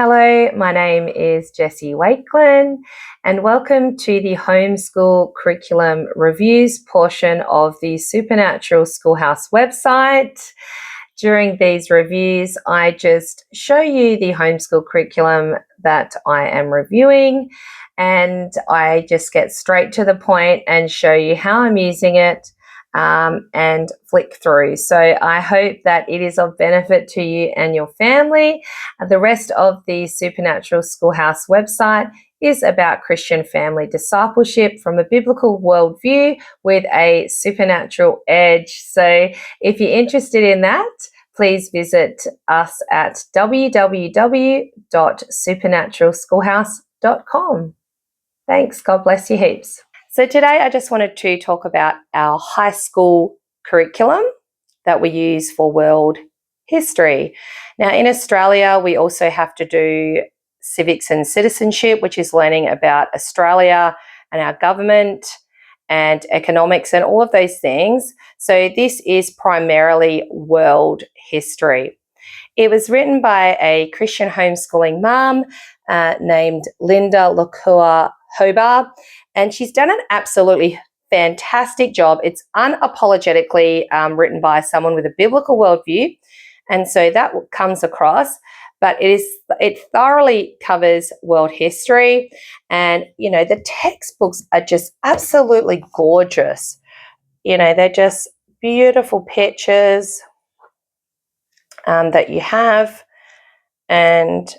Hello, my name is Jessie Wakelin, and welcome to the Homeschool Curriculum Reviews portion of the Supernatural Schoolhouse website. During these reviews, I just show you the homeschool curriculum that I am reviewing, and I just get straight to the point and show you how I'm using it and flick through. So I hope that it is of benefit to you and your family. The rest of the Supernatural Schoolhouse website is about Christian family discipleship from a biblical worldview with a supernatural edge. So if you're interested in that, please visit us at www.supernaturalschoolhouse.com. Thanks. God bless you heaps. So today I just wanted to talk about our high school curriculum that we use for world history. Now in Australia, we also have to do civics and citizenship, which is learning about Australia and our government and economics and all of those things. So this is primarily world history. It was written by a Christian homeschooling mum named Linda Lakua Hobar, and she's done an absolutely fantastic job. It's unapologetically written by someone with a biblical worldview, and so that comes across, but it thoroughly covers world history, and the textbooks are just absolutely gorgeous. They're just beautiful pictures that you have, and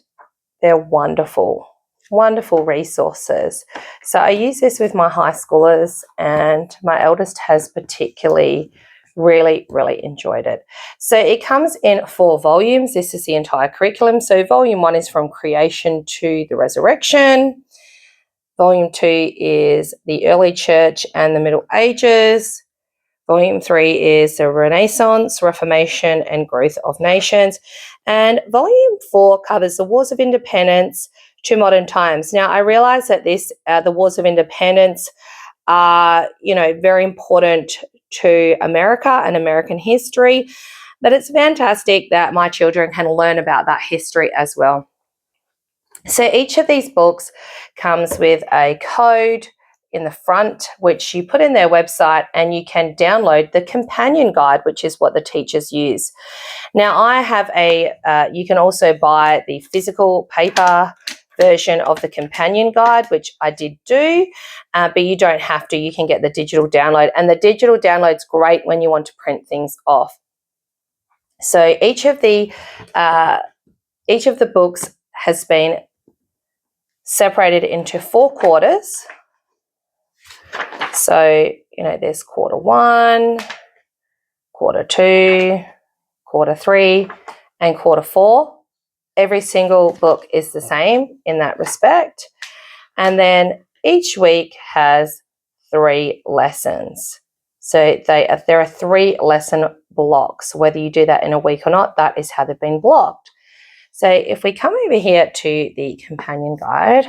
they're wonderful resources. So I use this with my high schoolers, and my eldest has particularly really enjoyed it. So it comes in 4 volumes. This is the entire curriculum. So volume 1 is from creation to the resurrection. Volume 2 is the early church and the Middle Ages. Volume 3 is the Renaissance, Reformation, and growth of nations. And Volume 4 covers the wars of independence to modern times. Now, I realize that the wars of independence are, very important to America and American history, but it's fantastic that my children can learn about that history as well. So each of these books comes with a code in the front, which you put in their website, and you can download the companion guide, which is what the teachers use. Now, I have you can also buy the physical paper version of the companion guide, which I did do, but you don't have to. You can get the digital download, and the digital download's great when you want to print things off. So each of the books has been separated into 4 quarters. So, there's quarter 1, quarter 2, quarter 3, and quarter 4. Every single book is the same in that respect. And then each week has 3 lessons. So there are 3 lesson blocks. Whether you do that in a week or not, that is how they've been blocked. So if we come over here to the companion guide,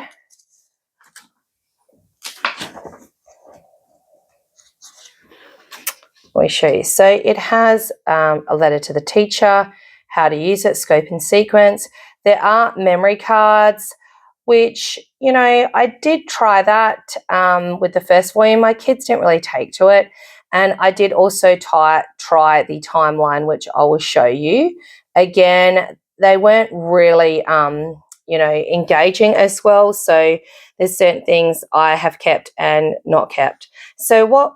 we show you. So it has a letter to the teacher, how to use it, scope and sequence. There are memory cards, which, I did try that with the first volume. My kids didn't really take to it. And I did also try the timeline, which I will show you. Again, they weren't really, engaging as well. So there's certain things I have kept and not kept. So what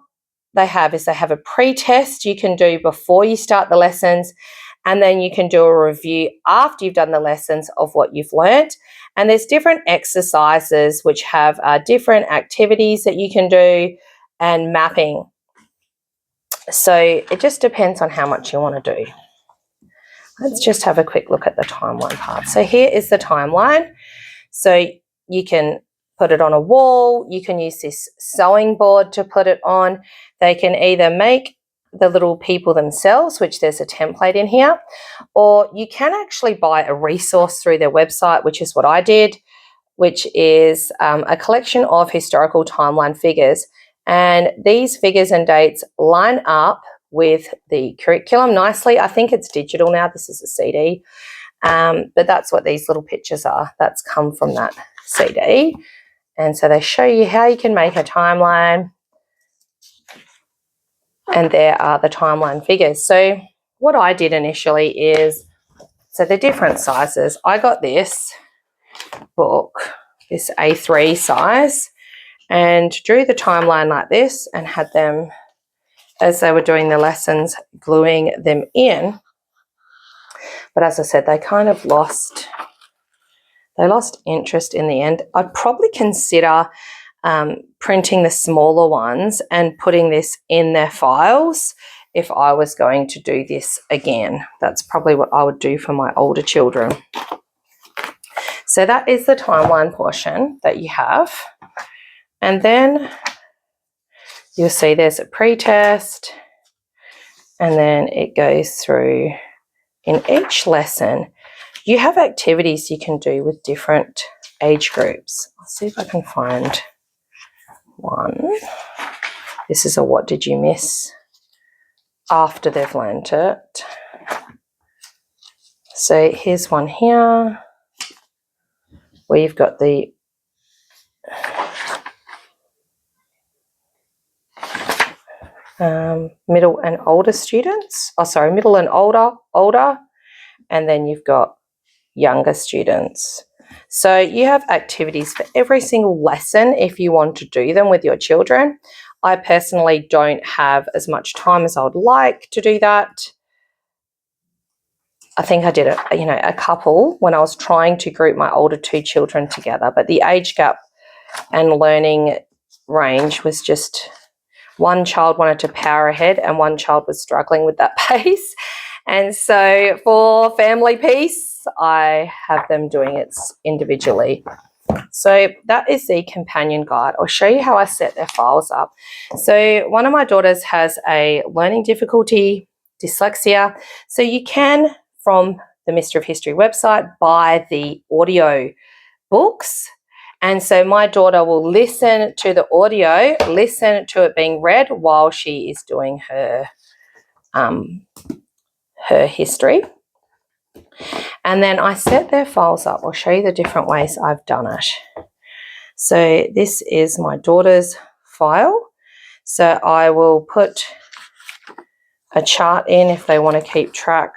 they have a pre-test you can do before you start the lessons, and then you can do a review after you've done the lessons of what you've learnt. And there's different exercises which have different activities that you can do and mapping. So it just depends on how much you want to do. Let's just have a quick look at the timeline part. So here is the timeline. So you can put it on a wall. You can use this sewing board to put it on. They can either make the little people themselves, which there's a template in here, or you can actually buy a resource through their website, which is what I did, which is a collection of historical timeline figures. And these figures and dates line up with the curriculum nicely. I think it's digital now. This is a CD. But that's what these little pictures are. That's come from that CD. And so they show you how you can make a timeline. And there are the timeline figures. So what I did initially is, so they're different sizes. I got this book, this A3 size, and drew the timeline like this and had them, as they were doing the lessons, gluing them in. But as I said, they kind of lost interest in the end. I'd probably consider printing the smaller ones and putting this in their files if I was going to do this again. That's probably what I would do for my older children. So that is the timeline portion that you have. And then you'll see there's a pre-test, and then it goes through in each lesson. You have activities you can do with different age groups. I'll see if I can find one. This is a what did you miss after they've learnt it. So here's one here where you've got the middle and older students. Oh, sorry, middle and older, and then you've got younger students. So you have activities for every single lesson if you want to do them with your children. I personally don't have as much time as I would like to do that. I think I did a couple when I was trying to group my older two children together, but the age gap and learning range was just, one child wanted to power ahead and one child was struggling with that pace. And so for family peace, I have them doing it individually. So that is the companion guide. I'll show you how I set their files up. So one of my daughters has a learning difficulty, dyslexia. So you can, from the Mystery of History website, buy the audio books. And so my daughter will listen to the audio, listen to it being read while she is doing her history. And then I set their files up. I'll show you the different ways I've done it. So this is my daughter's file. So I will put a chart in if they want to keep track.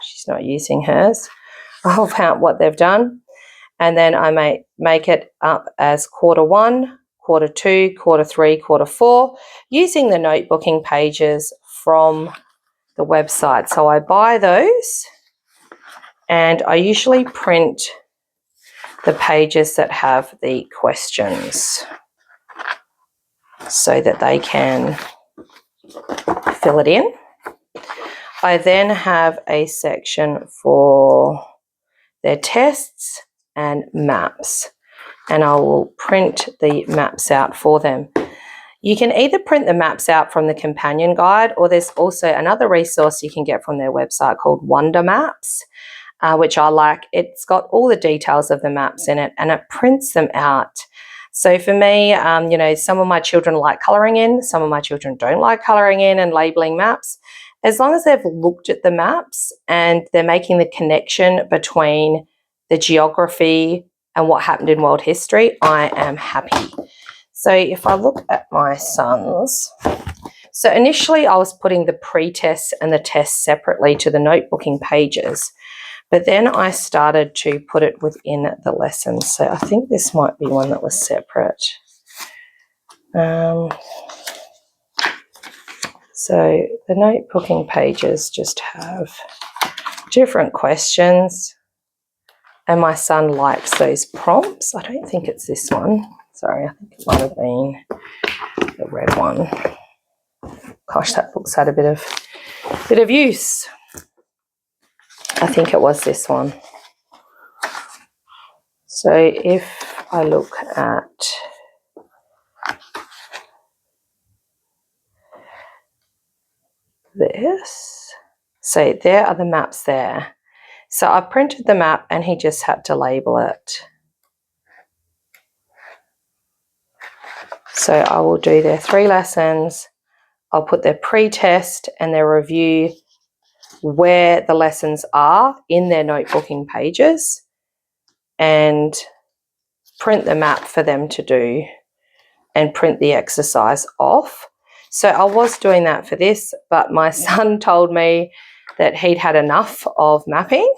She's not using hers. I'll count what they've done. And then I make it up as quarter 1, quarter 2, quarter 3, quarter 4, using the notebooking pages from the website. So I buy those, and I usually print the pages that have the questions so that they can fill it in. I then have a section for their tests and maps, and I will print the maps out for them. You can either print the maps out from the companion guide, or there's also another resource you can get from their website called Wonder Maps, which I like. It's got all the details of the maps in it, and it prints them out. So for me, some of my children like colouring in, some of my children don't like colouring in and labelling maps. As long as they've looked at the maps and they're making the connection between the geography and what happened in world history, I am happy. So if I look at my sons, so initially I was putting the pre-tests and the tests separately to the notebooking pages, but then I started to put it within the lessons. So I think this might be one that was separate. So the notebooking pages just have different questions, and my son likes those prompts. I don't think it's this one. Sorry, I think it might have been the red one. Gosh, that book's had a bit of use. I think it was this one. So if I look at this, so there are the maps there. So I printed the map and he just had to label it. So I will do their 3 lessons. I'll put their pre-test and their review where the lessons are in their notebooking pages and print the map for them to do and print the exercise off. So I was doing that for this, but my son told me that he'd had enough of mapping,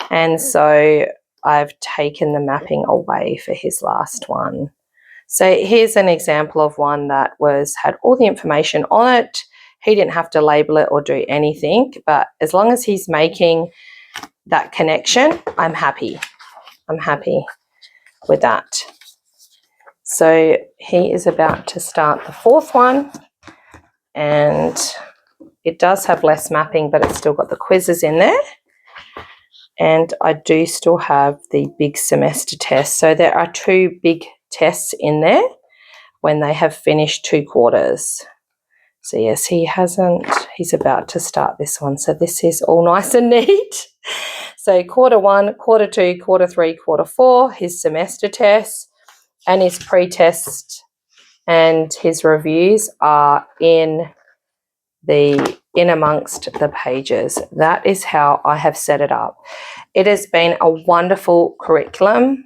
and so I've taken the mapping away for his last one. So here's an example of one that had all the information on it. He didn't have to label it or do anything, but as long as he's making that connection, I'm happy. I'm happy with that. So he is about to start the fourth one, and it does have less mapping, but it's still got the quizzes in there. And I do still have the big semester test. So there are 2 big tests in there when they have finished 2 quarters. So yes, he's about to start this one. So this is all nice and neat. So quarter 1, quarter 2, quarter 3, quarter 4, his semester tests and his pre-test and his reviews are in amongst the pages. That is how I have set it up. It has been a wonderful curriculum.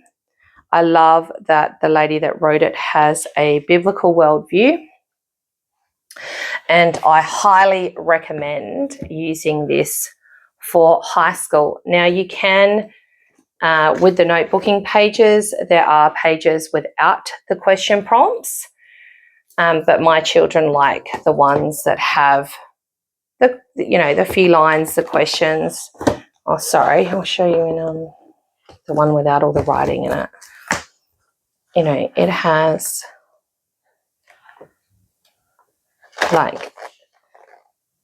I love that the lady that wrote it has a biblical worldview, and I highly recommend using this for high school. Now you can, with the notebooking pages, there are pages without the question prompts, but my children like the ones that have the few lines, the questions. Oh, sorry, I'll show you in the one without all the writing in it. It has like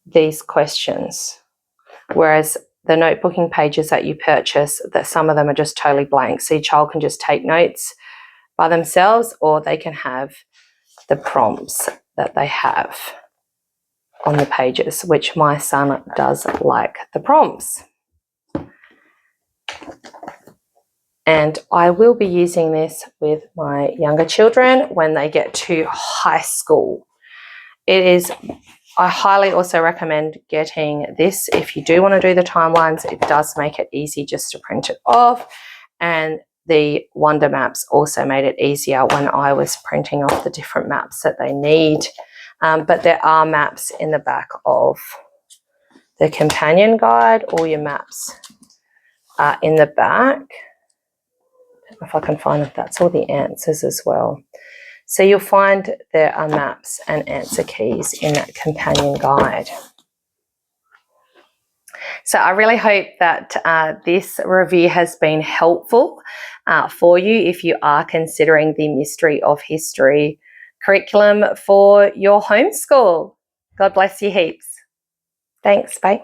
these questions, whereas the notebooking pages that you purchase, that some of them are just totally blank. So your child can just take notes by themselves, or they can have the prompts that they have on the pages, which my son does like the prompts. And I will be using this with my younger children when they get to high school. I highly also recommend getting this if you do want to do the timelines. It does make it easy just to print it off, and the Wonder Maps also made it easier when I was printing off the different maps that they need. But there are maps in the back of the companion guide. All your maps are in the back. If I can find it, that's all the answers as well. So you'll find there are maps and answer keys in that companion guide. So I really hope that this review has been helpful for you if you are considering the Mystery of History curriculum for your homeschool. God bless you heaps. Thanks, bye.